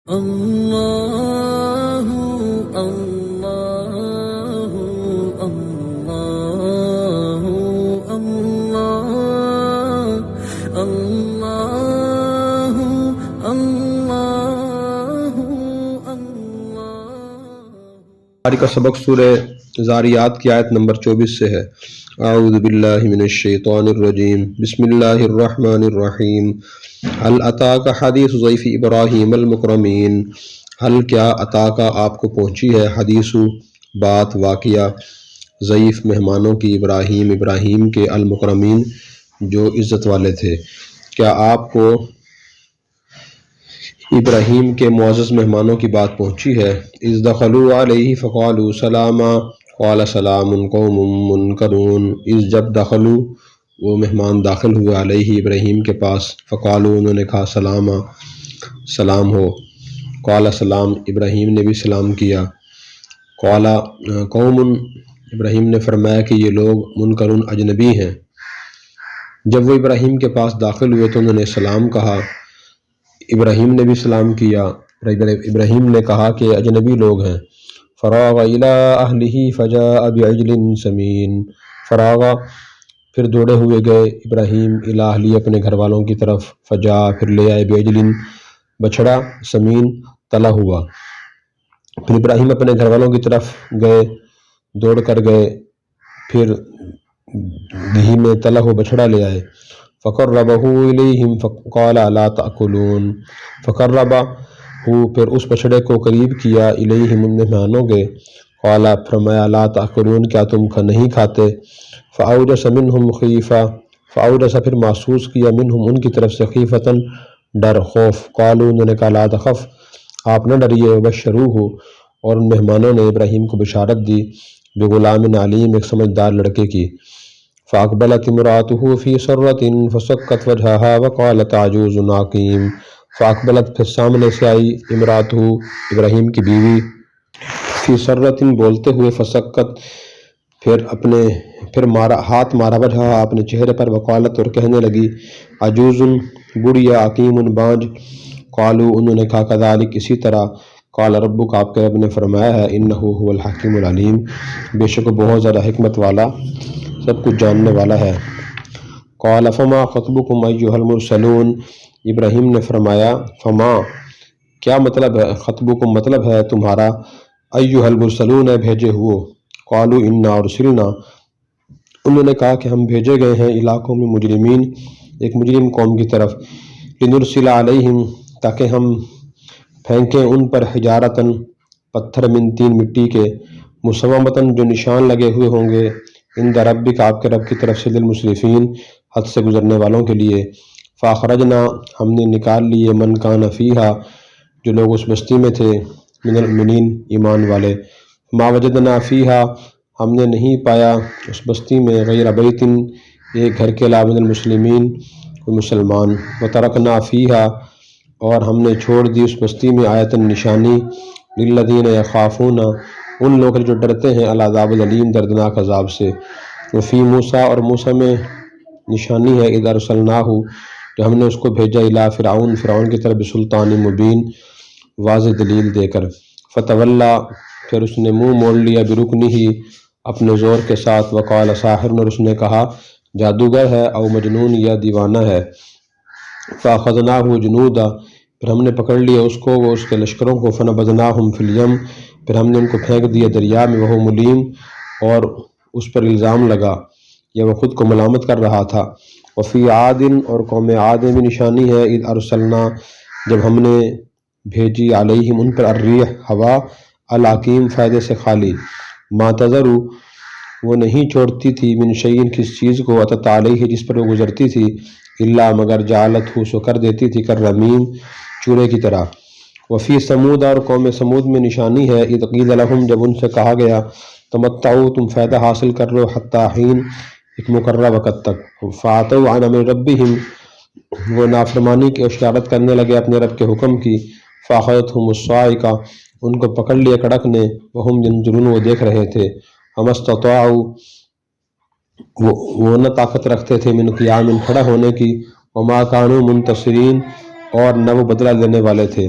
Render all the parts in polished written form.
اللہ اللہ اللہ اللہ اللہ اللہ آج کا سبق سورہ ذاریات کی آیت نمبر 24 سے ہے۔ اعوذ باللہ من الشیطان الرجیم، بسم اللہ الرحمن الرحیم۔ هل اتاک حدیث ضیف ابراہیم المکرمین، حل کیا اتاک آپ کو پہنچی ہے، حدیث بات واقعہ، ضیف مہمانوں کی، ابراہیم کے، المکرمین جو عزت والے تھے، کیا آپ کو ابراہیم کے معزز مہمانوں کی بات پہنچی ہے۔ اذ دخلوا علیہ فقالوا سلاما قال سلام قوم منکرون، اذ جب دخلوا وہ مہمان داخل ہوئے علیہ ابراہیم کے پاس، فقالوا انہوں نے کہا سلاما سلام ہو، قال سلام ابراہیم نے بھی سلام کیا، قال قوم ابراہیم نے فرمایا کہ یہ لوگ منکرون اجنبی ہیں۔ جب وہ ابراہیم کے پاس داخل ہوئے تو انہوں نے سلام کہا، ابراہیم نے بھی سلام کیا، ابراہیم نے کہا کہ اجنبی لوگ ہیں۔ فراغ الی اہلہ فجاء بعجل سمین، فراغ پھر دوڑے ہوئے گئے ابراہیم الی اہلہ اپنے گھر والوں کی طرف، فجاء پھر لے آئے بعجل بچھڑا، سمین تلا ہوا۔ پھر ابراہیم اپنے گھر والوں کی طرف گئے، دوڑ کر گئے، پھر گھی میں تلا ہوا بچھڑا لے آئے۔ فقربہ الیہم فقال الا تأکلون، فقربہ پھر اس بچھڑے کو قریب کیا، الیہم ان مہمانوں کے، قال فرمایا لا تأکلون کیا تم نہیں کھاتے، فاوجس منہم خیفہ، فاوجس پھر محسوس کیا، منہم ان کی طرف سے، خیفتاً ڈر، خوف، قالوا انہوں نے کہا لا تخف آپ نہ ڈریے، وبشروہ اور ان مہمانوں نے ابراہیم کو بشارت دی، بغلام علیم ایک سمجھدار لڑکے کی۔ فاقبلت امرأته فی سرۃ فسکت وجہہا وقالت عجوز عقیم، فاقبلت پھر سامنے سے آئی، امرأته ابراہیم کی بیوی، فی سرۃ بولتے ہوئے، فسکت پھر ہاتھ مارا، وجہہا اپنے چہرے پر، وقالت اور کہنے لگی، عجوز بڑھیا، عقیم بانج، قالوا انہوں نے کہا کذالک اسی طرح، قال ربک آپ کے رب نے فرمایا ہے، انہ هو الحکیم العلیم بے شک وہ بہت زیادہ حکمت والا سب کچھ جاننے والا ہے۔ قال فما خطبکم ایھا المرسلون، ابراہیم نے فرمایا فما کیا مطلب ہے، خطبکم مطلب ہے تمہارا، ایھا المرسلون ہے بھیجے ہوئے، قالوا انا ارسلنا انہوں نے کہا کہ ہم بھیجے گئے ہیں، الی قوم مجرمین ایک مجرم قوم کی طرف، لنرسل علیہم تاکہ ہم پھینکیں ان پر، حجارتاً پتھر، من طین مٹی کے، مسومتاً جو نشان لگے ہوئے ہوں گے، عند ربک آپ کے رب کی طرف سے، للمسرفین حد سے گزرنے والوں کے لیے۔ فاخرجنا ہم نے نکال لیے، من کان فیہا جو لوگ اس بستی میں تھے، من المؤمنین ایمان والے، ما وجدنا فیہا ہم نے نہیں پایا اس بستی میں، غیر بیت ایک گھر کے علاوہ، من المسلمین کوئی مسلمان، وترکنا فیہا اور ہم نے چھوڑ دی اس بستی میں، آیۃ نشانی، للذین یخافون ان لوگ جو ڈرتے ہیں، العذاب العلیم دردناک عذاب سے، وفی موسیٰ اور موسیٰ میں نشانی ہے، اذ ارسلناہ جو ہم نے اس کو بھیجا، الی فرعون کی طرف، بسلطان مبین واضح دلیل دے کر، فتولی پھر اس نے منہ موڑ لیا، برکنہ اپنے زور کے ساتھ، وقال ساحر اور اس نے کہا جادوگر ہے، او مجنون یا دیوانہ ہے، فاخذناہ جنودا پھر ہم نے پکڑ لیا اس کو، وہ اس کے لشکروں کو، فنبذناہم فی الیم پھر ہم نے ان کو پھینک دیا دریا میں، وہو ملیم اور اس پر الزام لگا یا وہ خود کو ملامت کر رہا تھا۔ وفی عاد اور قوم عاد میں نشانی ہے، اذ ارسلنا جب ہم نے بھیجی، علیہم ان پر، الریح ہوا، العقیم فائدے سے خالی، ما تذر وہ نہیں چھوڑتی تھی، من شیء کس چیز کو، اتت علیہ جس پر وہ گزرتی تھی، الا مگر جعلتہ سو کر دیتی تھی، کالرمیم چورے کی طرح۔ وفی سمود اور قوم سمود میں نشانی ہے، اذ قیل لہم جب ان سے کہا گیا، تمتعوا تم فائدہ حاصل کر لو، حتی حین ایک مقررہ وقت تک، فعتوا عن امر ربہم وہ نافرمانی کی اشارت کرنے لگے اپنے رب کے حکم کی، فاخذتہم الصاعقہ ان کو پکڑ لیا کڑک نے، وہم ینظرون وہ دیکھ رہے تھے، فما استطاعوا وہ نہ طاقت رکھتے تھے، من قیام کھڑا ہونے کی، وما کانوا منتصرین اور نہ وہ بدلہ لینے والے تھے،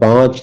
5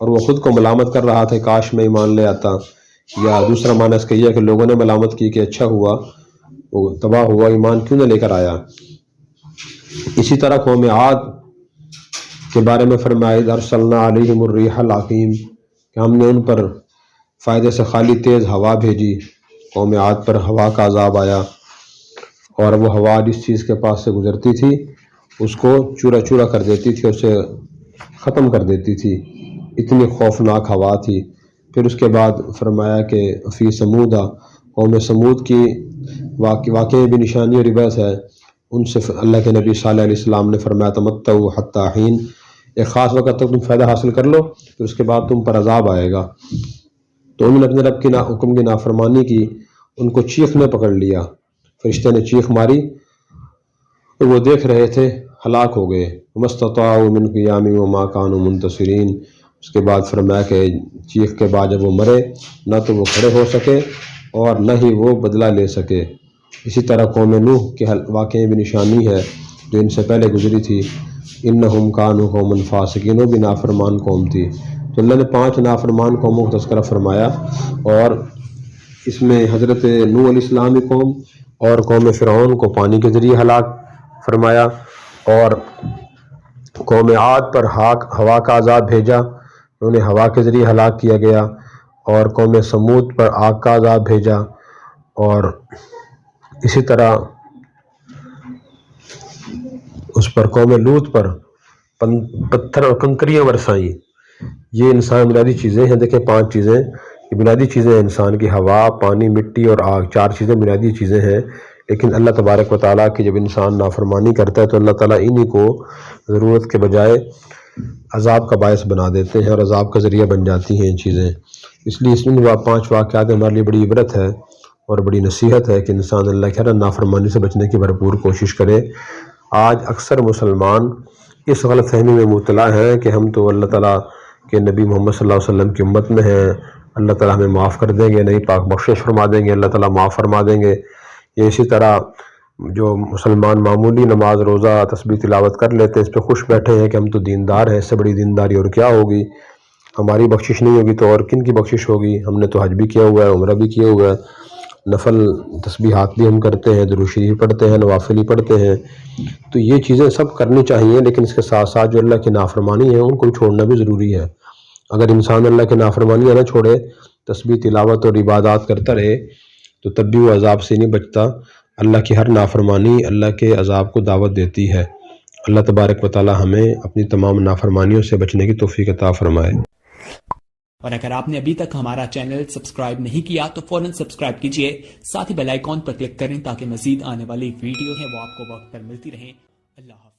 اور وہ خود کو ملامت کر رہا تھا کاش میں ایمان لے آتا، یا دوسرا معنی اس کا یہ کہ لوگوں نے ملامت کی کہ اچھا ہوا وہ تباہ ہوا، ایمان کیوں نہ لے کر آیا۔ اسی طرح قوم عاد کے بارے میں فرمایا اذ ارسلنا علیہم الریح العقیم کہ ہم نے ان پر فائدے سے خالی تیز ہوا بھیجی۔ قوم عاد پر ہوا کا عذاب آیا، اور وہ ہوا جس چیز کے پاس سے گزرتی تھی اس کو چورا چورا کر دیتی تھی، اسے ختم کر دیتی تھی، اتنی خوفناک ہوا تھی۔ پھر اس کے بعد فرمایا کہ فی سمودا، قوم سمود کی واقعی بھی نشانی اور عبرت ہے۔ ان سے اللہ کے نبی صلی اللہ علیہ وسلم نے فرمایا تمتعوا حتی حین، ایک خاص وقت تک تم فائدہ حاصل کر لو، پھر اس کے بعد تم پر عذاب آئے گا۔ تو انہوں نے اپنے رب کے حکم کی نافرمانی کی، ان کو چیخ نے پکڑ لیا، فرشتے نے چیخ ماری اور وہ دیکھ رہے تھے، ہلاک ہو گئے۔ وما استطاعوا من قیام وما كانوا منتصرین، اس کے بعد فرمایا کہ چیخ کے بعد جب وہ مرے نہ تو وہ کھڑے ہو سکے اور نہ ہی وہ بدلہ لے سکے۔ اسی طرح قوم نوح کے واقعے بھی نشانی ہے جو ان سے پہلے گزری تھی، انہم کانوا قوما فاسقین، وہ بھی نافرمان قوم تھی۔ تو اللہ نے 5 نافرمان قوموں کا تذکرہ فرمایا، اور اس میں حضرت نوح علیہ السلام کی قوم اور قوم فرعون کو پانی کے ذریعے ہلاک فرمایا، اور قوم عاد پر ہوا کا عذاب بھیجا، انہیں ہوا کے ذریعے ہلاک کیا گیا، اور قوم سمود پر آگ کا عذاب بھیجا، اور اسی طرح اس پر قوم لوط پر پتھر اور کنکریاں برسائیں۔ یہ انسان بنیادی چیزیں ہیں، دیکھیں 5 چیزیں یہ بنیادی چیزیں ہیں انسان کی، ہوا، پانی، مٹی اور آگ، 4 چیزیں بنیادی چیزیں ہیں۔ لیکن اللہ تبارک و تعالیٰ کی جب انسان نافرمانی کرتا ہے تو اللہ تعالیٰ انہی کو ضرورت کے بجائے عذاب کا باعث بنا دیتے ہیں، اور عذاب کا ذریعہ بن جاتی ہیں یہ چیزیں۔ اس لیے اس میں 5 واقعات ہمارے لیے بڑی عبرت ہے اور بڑی نصیحت ہے کہ انسان اللہ کے ہر نافرمانی سے بچنے کی بھرپور کوشش کرے۔ آج اکثر مسلمان اس غلط فہمی میں مبتلا ہیں کہ ہم تو اللہ تعالیٰ کہ نبی محمد صلی اللہ علیہ وسلم کی امت میں ہیں، اللہ تعالیٰ ہمیں معاف کر دیں گے، نئی پاک بخشش فرما دیں گے، اللہ تعالیٰ معاف فرما دیں گے۔ یہ اسی طرح جو مسلمان معمولی نماز روزہ تسبیح تلاوت کر لیتے ہیں اس پہ خوش بیٹھے ہیں کہ ہم تو دیندار ہیں، اس سے بڑی دینداری اور کیا ہوگی، ہماری بخشش نہیں ہوگی تو اور کن کی بخشش ہوگی، ہم نے تو حج بھی کیا ہوا ہے، عمرہ بھی کیا ہوا ہے، نفل تسبیحات بھی ہم کرتے ہیں، درود شریف پڑھتے ہیں، نوافل ہی پڑھتے ہیں۔ تو یہ چیزیں سب کرنی چاہیے، لیکن اس کے ساتھ ساتھ جو اللہ کی نافرمانی ہے ان کو چھوڑنا بھی ضروری ہے۔ اگر انسان اللہ کی نافرمانی نہ چھوڑے، تسبیح تلاوت اور عبادات کرتا رہے تو تب بھی وہ عذاب سے نہیں بچتا۔ اللہ کی ہر نافرمانی اللہ کے عذاب کو دعوت دیتی ہے۔ اللہ تبارک و تعالی ہمیں اپنی تمام نافرمانیوں سے بچنے کی توفیق عطا فرمائے۔ اور اگر آپ نے ابھی تک ہمارا چینل سبسکرائب نہیں کیا تو فوراً سبسکرائب کیجئے، ساتھ ہی بیل آئیکن پر کلک کریں تاکہ مزید آنے والی ویڈیو ہیں وہ آپ کو وقت پر ملتی رہیں۔ اللہ حافظ۔